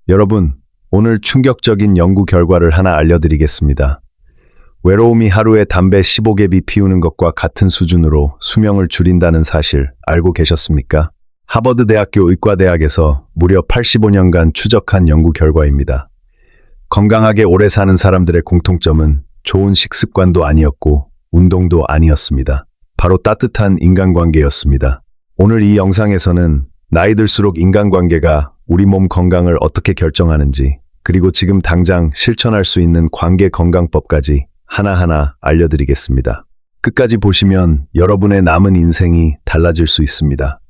여러분, 오늘 충격적인 연구 결과를 하나 알려드리겠습니다. 외로움이 하루에 담배 15개비 피우는 것과 같은 수준으로 수명을 줄인다는 사실 알고 계셨습니까? 하버드 대학교 의과대학에서 무려 85년간 추적한 연구 결과입니다. 건강하게 오래 사는 사람들의 공통점은 좋은 식습관도 아니었고 운동도 아니었습니다. 바로 따뜻한 인간관계였습니다. 오늘 이 영상에서는 나이 들수록 인간관계가 우리 몸 건강을 어떻게 결정하는지, 그리고 지금 당장 실천할 수 있는 관계 건강법까지 하나하나 알려드리겠습니다. 끝까지 보시면 여러분의 남은 인생이 달라질 수 있습니다.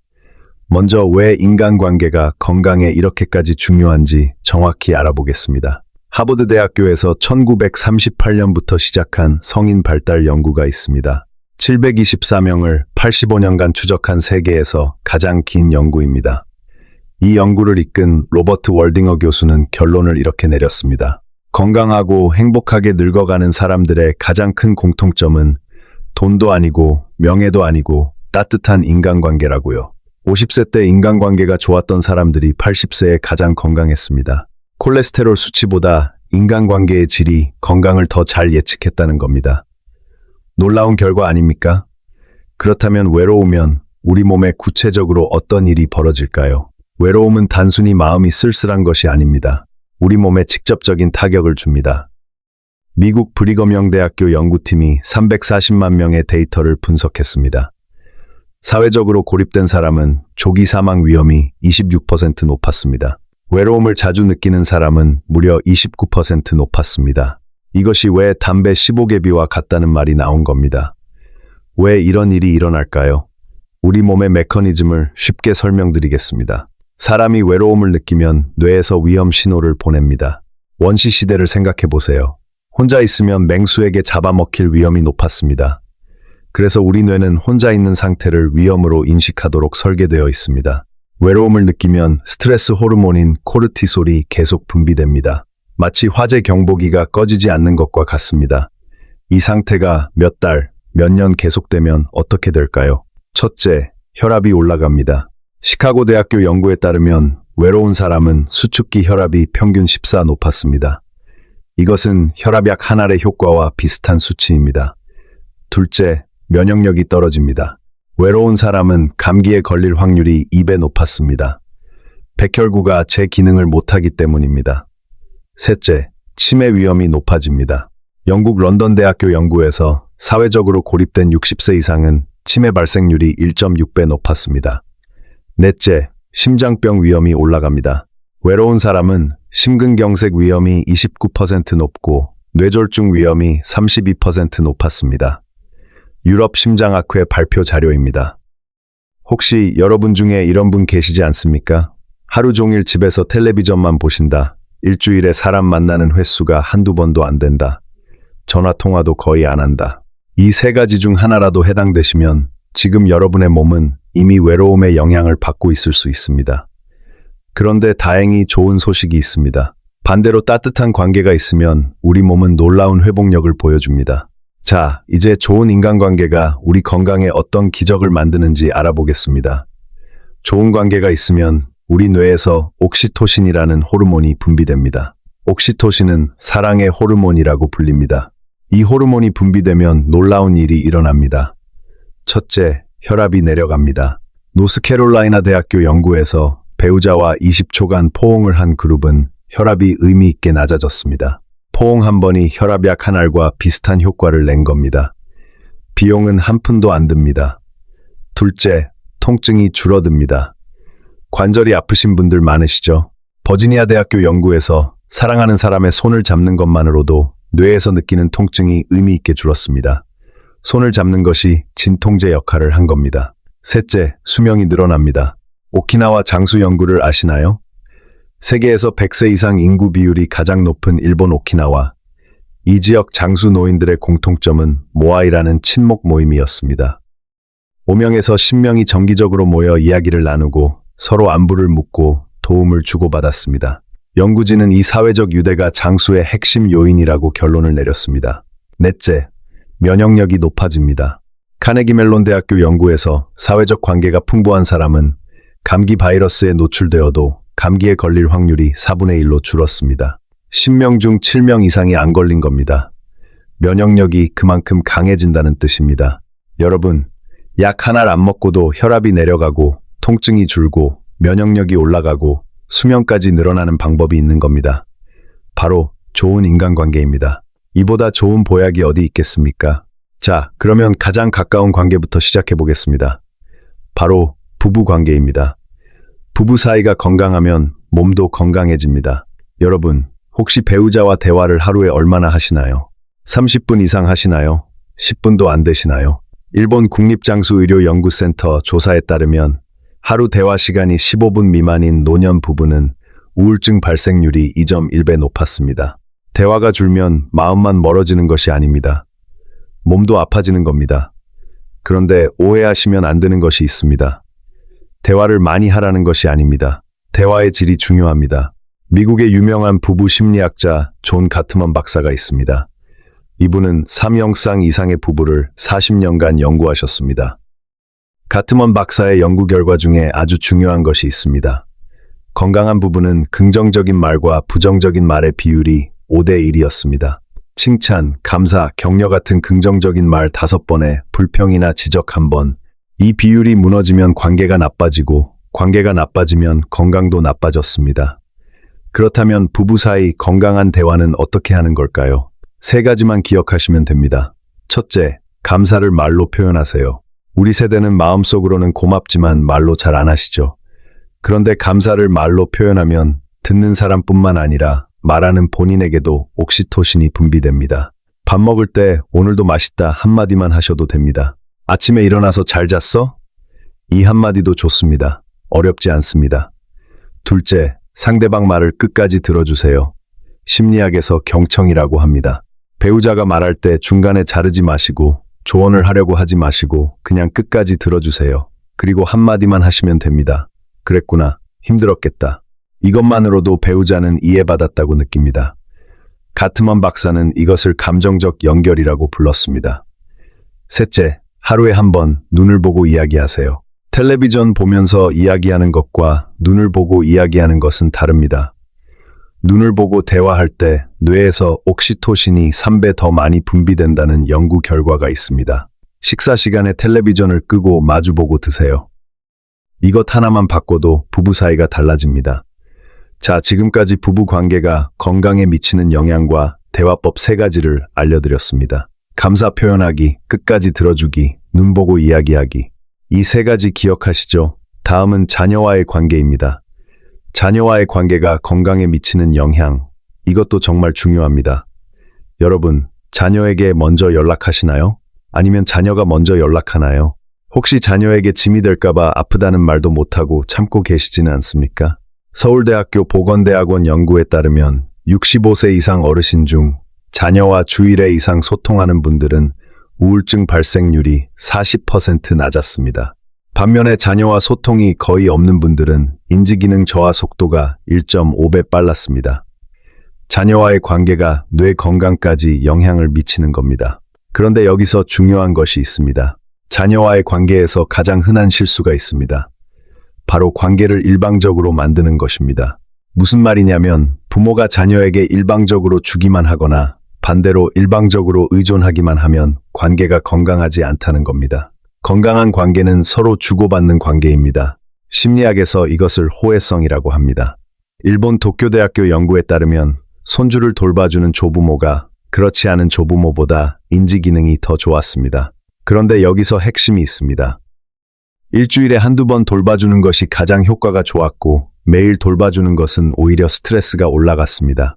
먼저 왜 인간관계가 건강에 이렇게까지 중요한지 정확히 알아보겠습니다. 하버드 대학교에서 1938년부터 시작한 성인 발달 연구가 있습니다. 724명을 85년간 추적한 세계에서 가장 긴 연구입니다. 이 연구를 이끈 로버트 월딩어 교수는 결론을 이렇게 내렸습니다. 건강하고 행복하게 늙어가는 사람들의 가장 큰 공통점은 돈도 아니고 명예도 아니고 따뜻한 인간관계라고요. 50세 때 인간관계가 좋았던 사람들이 80세에 가장 건강했습니다. 콜레스테롤 수치보다 인간관계의 질이 건강을 더 잘 예측했다는 겁니다. 놀라운 결과 아닙니까? 그렇다면 외로우면 우리 몸에 구체적으로 어떤 일이 벌어질까요? 외로움은 단순히 마음이 쓸쓸한 것이 아닙니다. 우리 몸에 직접적인 타격을 줍니다. 미국 브리검영 대학교 연구팀이 340만 명의 데이터를 분석했습니다. 사회적으로 고립된 사람은 조기 사망 위험이 26% 높았습니다. 외로움을 자주 느끼는 사람은 무려 29% 높았습니다. 이것이 왜 담배 15개비와 같다는 말이 나온 겁니다. 왜 이런 일이 일어날까요? 우리 몸의 메커니즘을 쉽게 설명드리겠습니다. 사람이 외로움을 느끼면 뇌에서 위험 신호를 보냅니다. 원시 시대를 생각해 보세요. 혼자 있으면 맹수에게 잡아먹힐 위험이 높았습니다. 그래서 우리 뇌는 혼자 있는 상태를 위험으로 인식하도록 설계되어 있습니다. 외로움을 느끼면 스트레스 호르몬인 코르티솔이 계속 분비됩니다. 마치 화재 경보기가 꺼지지 않는 것과 같습니다. 이 상태가 몇 달, 몇 년 계속되면 어떻게 될까요? 첫째, 혈압이 올라갑니다. 시카고 대학교 연구에 따르면 외로운 사람은 수축기 혈압이 평균 14 높았습니다. 이것은 혈압약 한 알의 효과와 비슷한 수치입니다. 둘째, 면역력이 떨어집니다. 외로운 사람은 감기에 걸릴 확률이 2배 높았습니다. 백혈구가 제 기능을 못하기 때문입니다. 셋째, 치매 위험이 높아집니다. 영국 런던 대학교 연구에서 사회적으로 고립된 60세 이상은 치매 발생률이 1.6배 높았습니다. 넷째, 심장병 위험이 올라갑니다. 외로운 사람은 심근경색 위험이 29% 높고 뇌졸중 위험이 32% 높았습니다. 유럽 심장학회 발표 자료입니다. 혹시 여러분 중에 이런 분 계시지 않습니까? 하루 종일 집에서 텔레비전만 보신다. 일주일에 사람 만나는 횟수가 한두 번도 안 된다. 전화 통화도 거의 안 한다. 이 세 가지 중 하나라도 해당되시면 지금 여러분의 몸은 이미 외로움의 영향을 받고 있을 수 있습니다. 그런데 다행히 좋은 소식이 있습니다. 반대로 따뜻한 관계가 있으면 우리 몸은 놀라운 회복력을 보여줍니다. 자, 이제 좋은 인간관계가 우리 건강에 어떤 기적을 만드는지 알아보겠습니다. 좋은 관계가 있으면 우리 뇌에서 옥시토신이라는 호르몬이 분비됩니다. 옥시토신은 사랑의 호르몬이라고 불립니다. 이 호르몬이 분비되면 놀라운 일이 일어납니다. 첫째, 혈압이 내려갑니다. 노스캐롤라이나 대학교 연구에서 배우자와 20초간 포옹을 한 그룹은 혈압이 의미 있게 낮아졌습니다. 포옹 한 번이 혈압약 한 알과 비슷한 효과를 낸 겁니다. 비용은 한 푼도 안 듭니다. 둘째, 통증이 줄어듭니다. 관절이 아프신 분들 많으시죠? 버지니아 대학교 연구에서 사랑하는 사람의 손을 잡는 것만으로도 뇌에서 느끼는 통증이 의미 있게 줄었습니다. 손을 잡는 것이 진통제 역할을 한 겁니다. 셋째, 수명이 늘어납니다. 오키나와 장수 연구를 아시나요? 세계에서 100세 이상 인구 비율이 가장 높은 일본 오키나와, 이 지역 장수 노인들의 공통점은 모아이라는 친목 모임이었습니다. 5명에서 10명이 정기적으로 모여 이야기를 나누고 서로 안부를 묻고 도움을 주고받았습니다. 연구진은 이 사회적 유대가 장수의 핵심 요인이라고 결론을 내렸습니다. 넷째, 면역력이 높아집니다. 카네기 멜론 대학교 연구에서 사회적 관계가 풍부한 사람은 감기 바이러스에 노출되어도 감기에 걸릴 확률이 4분의 1로 줄었습니다. 10명 중 7명 이상이 안 걸린 겁니다. 면역력이 그만큼 강해진다는 뜻입니다. 여러분, 약 하나를 안 먹고도 혈압이 내려가고 통증이 줄고 면역력이 올라가고 수명까지 늘어나는 방법이 있는 겁니다. 바로 좋은 인간관계입니다. 이보다 좋은 보약이 어디 있겠습니까? 자, 그러면 가장 가까운 관계부터 시작해 보겠습니다. 바로 부부관계입니다. 부부 사이가 건강하면 몸도 건강해집니다. 여러분, 혹시 배우자와 대화를 하루에 얼마나 하시나요? 30분 이상 하시나요? 10분도 안 되시나요? 일본 국립장수의료연구센터 조사에 따르면 하루 대화 시간이 15분 미만인 노년 부부는 우울증 발생률이 2.1배 높았습니다. 대화가 줄면 마음만 멀어지는 것이 아닙니다. 몸도 아파지는 겁니다. 그런데 오해하시면 안 되는 것이 있습니다. 대화를 많이 하라는 것이 아닙니다. 대화의 질이 중요합니다. 미국의 유명한 부부 심리학자 존 가트먼 박사가 있습니다. 이분은 3형상 이상의 부부를 40년간 연구하셨습니다. 가트먼 박사의 연구 결과 중에 아주 중요한 것이 있습니다. 건강한 부부는 긍정적인 말과 부정적인 말의 비율이 5대 1이었습니다. 칭찬, 감사, 격려 같은 긍정적인 말 5번에 불평이나 지적 1번. 이 비율이 무너지면 관계가 나빠지고 관계가 나빠지면 건강도 나빠졌습니다. 그렇다면 부부 사이 건강한 대화는 어떻게 하는 걸까요? 3가지만 기억하시면 됩니다. 첫째, 감사를 말로 표현하세요. 우리 세대는 마음속으로는 고맙지만 말로 잘 안 하시죠. 그런데 감사를 말로 표현하면 듣는 사람뿐만 아니라 말하는 본인에게도 옥시토신이 분비됩니다. 밥 먹을 때 오늘도 맛있다 한마디만 하셔도 됩니다. 아침에 일어나서 잘 잤어? 이 한마디도 좋습니다. 어렵지 않습니다. 둘째, 상대방 말을 끝까지 들어주세요. 심리학에서 경청이라고 합니다. 배우자가 말할 때 중간에 자르지 마시고 조언을 하려고 하지 마시고 그냥 끝까지 들어주세요. 그리고 한마디만 하시면 됩니다. 그랬구나. 힘들었겠다. 이것만으로도 배우자는 이해받았다고 느낍니다. 가트먼 박사는 이것을 감정적 연결이라고 불렀습니다. 셋째, 하루에 한 번 눈을 보고 이야기하세요. 텔레비전 보면서 이야기하는 것과 눈을 보고 이야기하는 것은 다릅니다. 눈을 보고 대화할 때 뇌에서 옥시토신이 3배 더 많이 분비된다는 연구 결과가 있습니다. 식사 시간에 텔레비전을 끄고 마주보고 드세요. 이것 하나만 바꿔도 부부 사이가 달라집니다. 자, 지금까지 부부 관계가 건강에 미치는 영향과 대화법 3가지를 알려드렸습니다. 감사 표현하기, 끝까지 들어주기, 눈 보고 이야기하기. 이 3가지 기억하시죠? 다음은 자녀와의 관계입니다. 자녀와의 관계가 건강에 미치는 영향, 이것도 정말 중요합니다. 여러분, 자녀에게 먼저 연락하시나요? 아니면 자녀가 먼저 연락하나요? 혹시 자녀에게 짐이 될까봐 아프다는 말도 못하고 참고 계시지는 않습니까? 서울대학교 보건대학원 연구에 따르면 65세 이상 어르신 중 자녀와 주일회 이상 소통하는 분들은 우울증 발생률이 40% 낮았습니다. 반면에 자녀와 소통이 거의 없는 분들은 인지기능 저하 속도가 1.5배 빨랐습니다. 자녀와의 관계가 뇌 건강까지 영향을 미치는 겁니다. 그런데 여기서 중요한 것이 있습니다. 자녀와의 관계에서 가장 흔한 실수가 있습니다. 바로 관계를 일방적으로 만드는 것입니다. 무슨 말이냐면 부모가 자녀에게 일방적으로 주기만 하거나 반대로 일방적으로 의존하기만 하면 관계가 건강하지 않다는 겁니다. 건강한 관계는 서로 주고받는 관계입니다. 심리학에서 이것을 호혜성이라고 합니다. 일본 도쿄대학교 연구에 따르면 손주를 돌봐주는 조부모가 그렇지 않은 조부모보다 인지기능이 더 좋았습니다. 그런데 여기서 핵심이 있습니다. 일주일에 한두 번 돌봐주는 것이 가장 효과가 좋았고 매일 돌봐주는 것은 오히려 스트레스가 올라갔습니다.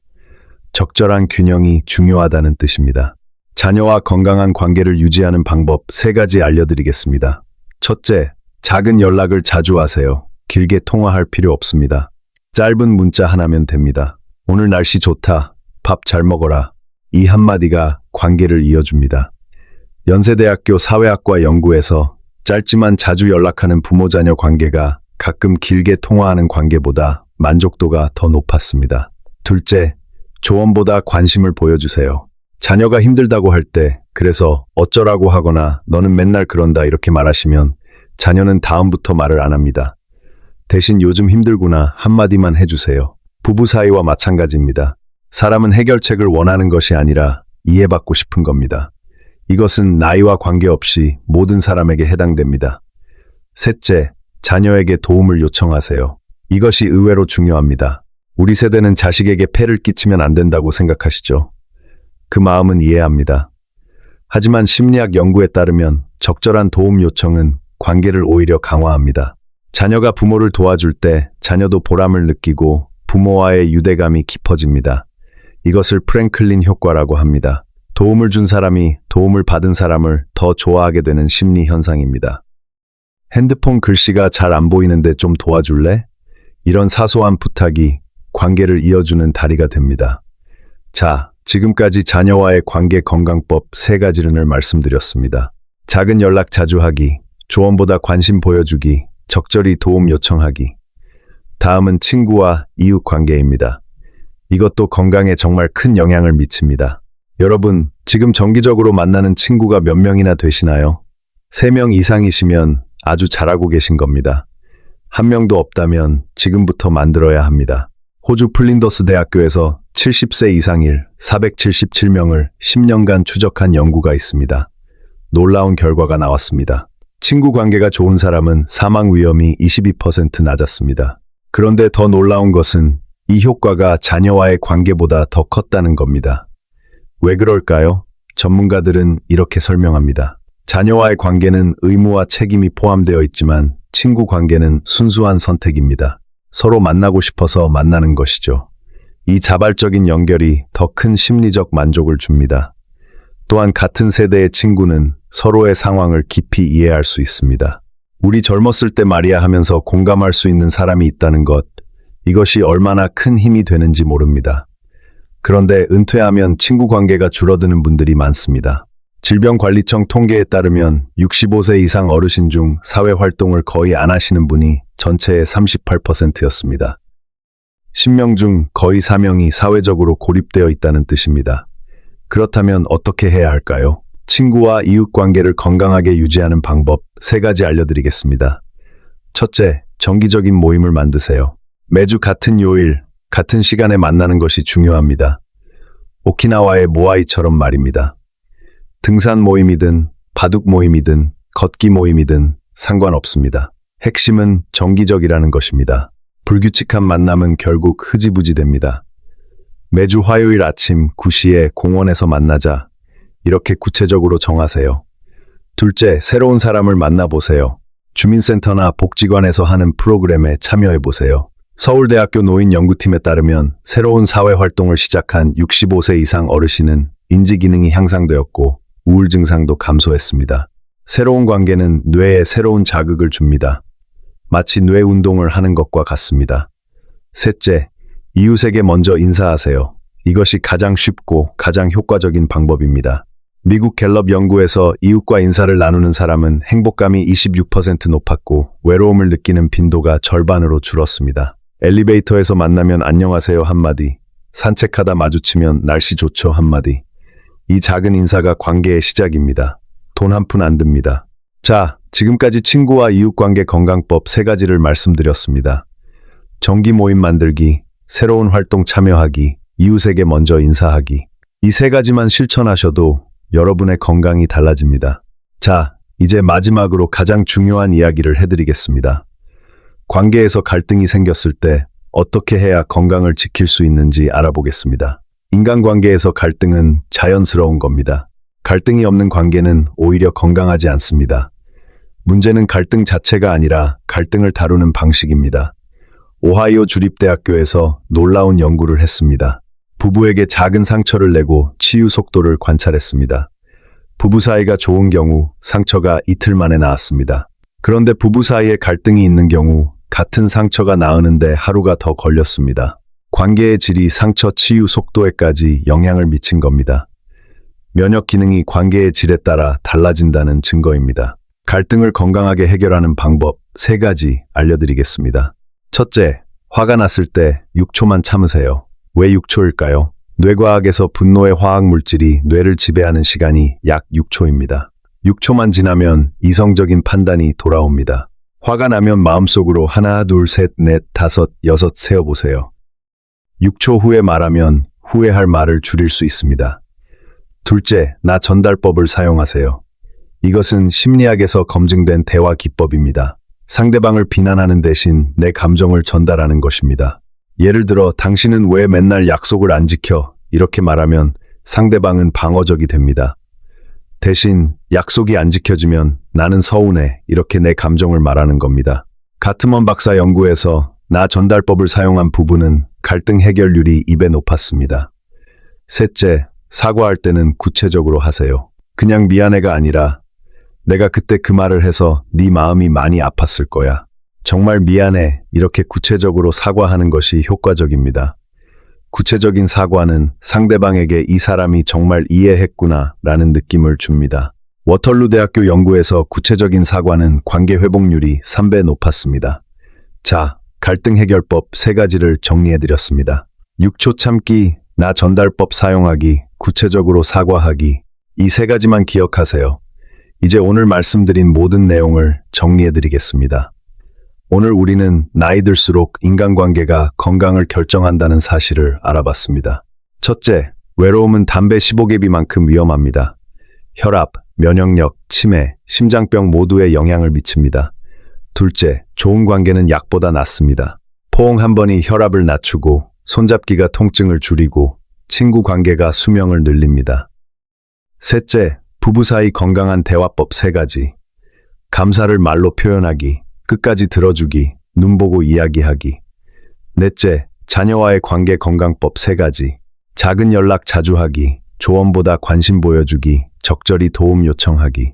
적절한 균형이 중요하다는 뜻입니다. 자녀와 건강한 관계를 유지하는 방법 3가지 알려드리겠습니다. 첫째, 작은 연락을 자주 하세요. 길게 통화할 필요 없습니다. 짧은 문자 하나면 됩니다. 오늘 날씨 좋다. 밥 잘 먹어라. 이 한마디가 관계를 이어줍니다. 연세대학교 사회학과 연구에서 짧지만 자주 연락하는 부모-자녀 관계가 가끔 길게 통화하는 관계보다 만족도가 더 높았습니다. 둘째, 조언보다 관심을 보여주세요. 자녀가 힘들다고 할 때 그래서 어쩌라고 하거나 너는 맨날 그런다 이렇게 말하시면 자녀는 다음부터 말을 안 합니다. 대신 요즘 힘들구나 한마디만 해주세요. 부부 사이와 마찬가지입니다. 사람은 해결책을 원하는 것이 아니라 이해받고 싶은 겁니다. 이것은 나이와 관계없이 모든 사람에게 해당됩니다. 셋째, 자녀에게 도움을 요청하세요. 이것이 의외로 중요합니다. 우리 세대는 자식에게 폐를 끼치면 안 된다고 생각하시죠? 그 마음은 이해합니다. 하지만 심리학 연구에 따르면 적절한 도움 요청은 관계를 오히려 강화합니다. 자녀가 부모를 도와줄 때 자녀도 보람을 느끼고 부모와의 유대감이 깊어집니다. 이것을 프랭클린 효과라고 합니다. 도움을 준 사람이 도움을 받은 사람을 더 좋아하게 되는 심리 현상입니다. 핸드폰 글씨가 잘 안 보이는데 좀 도와줄래? 이런 사소한 부탁이 관계를 이어주는 다리가 됩니다. 자, 지금까지 자녀와의 관계 건강법 3가지를 말씀드렸습니다. 작은 연락 자주 하기, 조언보다 관심 보여주기, 적절히 도움 요청하기. 다음은 친구와 이웃 관계입니다. 이것도 건강에 정말 큰 영향을 미칩니다. 여러분, 지금 정기적으로 만나는 친구가 몇 명이나 되시나요? 3명 이상이시면 아주 잘하고 계신 겁니다. 1명도 없다면 지금부터 만들어야 합니다. 호주 플린더스 대학교에서 70세 이상일 477명을 10년간 추적한 연구가 있습니다. 놀라운 결과가 나왔습니다. 친구 관계가 좋은 사람은 사망 위험이 22% 낮았습니다. 그런데 더 놀라운 것은 이 효과가 자녀와의 관계보다 더 컸다는 겁니다. 왜 그럴까요? 전문가들은 이렇게 설명합니다. 자녀와의 관계는 의무와 책임이 포함되어 있지만 친구 관계는 순수한 선택입니다. 서로 만나고 싶어서 만나는 것이죠. 이 자발적인 연결이 더 큰 심리적 만족을 줍니다. 또한 같은 세대의 친구는 서로의 상황을 깊이 이해할 수 있습니다. 우리 젊었을 때 말이야 하면서 공감할 수 있는 사람이 있다는 것, 이것이 얼마나 큰 힘이 되는지 모릅니다. 그런데 은퇴하면 친구 관계가 줄어드는 분들이 많습니다. 질병관리청 통계에 따르면 65세 이상 어르신 중 사회활동을 거의 안 하시는 분이 전체의 38%였습니다. 10명 중 거의 4명이 사회적으로 고립되어 있다는 뜻입니다. 그렇다면 어떻게 해야 할까요? 친구와 이웃 관계를 건강하게 유지하는 방법 3가지 알려드리겠습니다. 첫째, 정기적인 모임을 만드세요. 매주 같은 요일, 같은 시간에 만나는 것이 중요합니다. 오키나와의 모아이처럼 말입니다. 등산 모임이든 바둑 모임이든 걷기 모임이든 상관없습니다. 핵심은 정기적이라는 것입니다. 불규칙한 만남은 결국 흐지부지 됩니다. 매주 화요일 아침 9시에 공원에서 만나자. 이렇게 구체적으로 정하세요. 둘째, 새로운 사람을 만나보세요. 주민센터나 복지관에서 하는 프로그램에 참여해보세요. 서울대학교 노인연구팀에 따르면 새로운 사회활동을 시작한 65세 이상 어르신은 인지기능이 향상되었고 우울 증상도 감소했습니다. 새로운 관계는 뇌에 새로운 자극을 줍니다. 마치 뇌 운동을 하는 것과 같습니다. 셋째, 이웃에게 먼저 인사하세요. 이것이 가장 쉽고 가장 효과적인 방법입니다. 미국 갤럽 연구에서 이웃과 인사를 나누는 사람은 행복감이 26% 높았고 외로움을 느끼는 빈도가 절반으로 줄었습니다. 엘리베이터에서 만나면 안녕하세요 한마디, 산책하다 마주치면 날씨 좋죠 한마디. 이 작은 인사가 관계의 시작입니다. 돈 한 푼 안 듭니다. 자, 지금까지 친구와 이웃 관계 건강법 3가지를 말씀드렸습니다. 정기 모임 만들기, 새로운 활동 참여하기, 이웃에게 먼저 인사하기. 이 3가지만 실천하셔도 여러분의 건강이 달라집니다. 자, 이제 마지막으로 가장 중요한 이야기를 해드리겠습니다. 관계에서 갈등이 생겼을 때 어떻게 해야 건강을 지킬 수 있는지 알아보겠습니다. 인간관계에서 갈등은 자연스러운 겁니다. 갈등이 없는 관계는 오히려 건강하지 않습니다. 문제는 갈등 자체가 아니라 갈등을 다루는 방식입니다. 오하이오 주립대학교에서 놀라운 연구를 했습니다. 부부에게 작은 상처를 내고 치유 속도를 관찰했습니다. 부부 사이가 좋은 경우 상처가 이틀 만에 나았습니다. 그런데 부부 사이에 갈등이 있는 경우 같은 상처가 나으는데 하루가 더 걸렸습니다. 관계의 질이 상처 치유 속도에까지 영향을 미친 겁니다. 면역 기능이 관계의 질에 따라 달라진다는 증거입니다. 갈등을 건강하게 해결하는 방법 3가지 알려드리겠습니다. 첫째, 화가 났을 때 6초만 참으세요. 왜 6초일까요? 뇌과학에서 분노의 화학 물질이 뇌를 지배하는 시간이 약 6초입니다. 6초만 지나면 이성적인 판단이 돌아옵니다. 화가 나면 마음속으로 하나, 둘, 셋, 넷, 다섯, 여섯 세어보세요. 6초 후에 말하면 후회할 말을 줄일 수 있습니다. 둘째, 나 전달법을 사용하세요. 이것은 심리학에서 검증된 대화 기법입니다. 상대방을 비난하는 대신 내 감정을 전달하는 것입니다. 예를 들어, 당신은 왜 맨날 약속을 안 지켜? 이렇게 말하면 상대방은 방어적이 됩니다. 대신 약속이 안 지켜지면 나는 서운해. 이렇게 내 감정을 말하는 겁니다. 가트먼 박사 연구에서 나 전달법을 사용한 부부는 갈등 해결률이 2배 높았습니다. 셋째, 사과할 때는 구체적으로 하세요. 그냥 미안해가 아니라 내가 그때 그 말을 해서 네 마음이 많이 아팠을 거야. 정말 미안해. 이렇게 구체적으로 사과하는 것이 효과적입니다. 구체적인 사과는 상대방에게 이 사람이 정말 이해했구나 라는 느낌을 줍니다. 워털루 대학교 연구에서 구체적인 사과는 관계 회복률이 3배 높았습니다. 자, 갈등 해결법 3가지를 정리해드렸습니다. 6초 참기, 나 전달법 사용하기, 구체적으로 사과하기. 이 3가지만 기억하세요. 이제 오늘 말씀드린 모든 내용을 정리해드리겠습니다. 오늘 우리는 나이 들수록 인간관계가 건강을 결정한다는 사실을 알아봤습니다. 첫째, 외로움은 담배 15개비만큼 위험합니다. 혈압, 면역력, 치매, 심장병 모두에 영향을 미칩니다. 둘째, 좋은 관계는 약보다 낫습니다. 포옹 한 번이 혈압을 낮추고 손잡기가 통증을 줄이고 친구 관계가 수명을 늘립니다. 셋째, 부부 사이 건강한 대화법 3가지. 감사를 말로 표현하기, 끝까지 들어주기, 눈 보고 이야기하기. 넷째, 자녀와의 관계 건강법 3가지. 작은 연락 자주 하기, 조언보다 관심 보여주기, 적절히 도움 요청하기.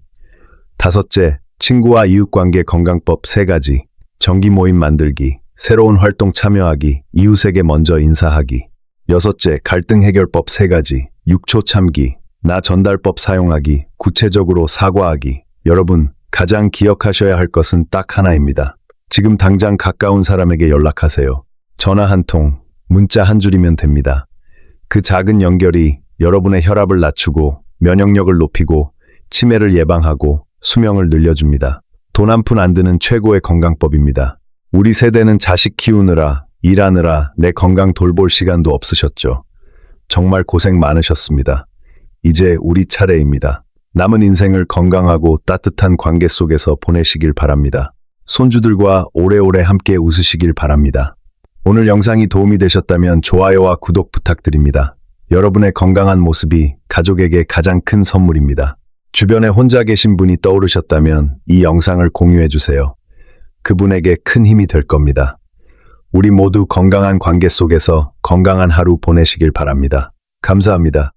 다섯째, 친구와 이웃관계 건강법 3가지. 정기 모임 만들기, 새로운 활동 참여하기, 이웃에게 먼저 인사하기. 여섯째, 갈등 해결법 3가지. 6초 참기, 나 전달법 사용하기, 구체적으로 사과하기. 여러분, 가장 기억하셔야 할 것은 딱 하나입니다. 지금 당장 가까운 사람에게 연락하세요. 전화 한 통, 문자 한 줄이면 됩니다. 그 작은 연결이 여러분의 혈압을 낮추고 면역력을 높이고 치매를 예방하고 수명을 늘려줍니다. 돈 한 푼 안 드는 최고의 건강법입니다. 우리 세대는 자식 키우느라, 일하느라 내 건강 돌볼 시간도 없으셨죠. 정말 고생 많으셨습니다. 이제 우리 차례입니다. 남은 인생을 건강하고 따뜻한 관계 속에서 보내시길 바랍니다. 손주들과 오래오래 함께 웃으시길 바랍니다. 오늘 영상이 도움이 되셨다면 좋아요와 구독 부탁드립니다. 여러분의 건강한 모습이 가족에게 가장 큰 선물입니다. 주변에 혼자 계신 분이 떠오르셨다면 이 영상을 공유해주세요. 그분에게 큰 힘이 될 겁니다. 우리 모두 건강한 관계 속에서 건강한 하루 보내시길 바랍니다. 감사합니다.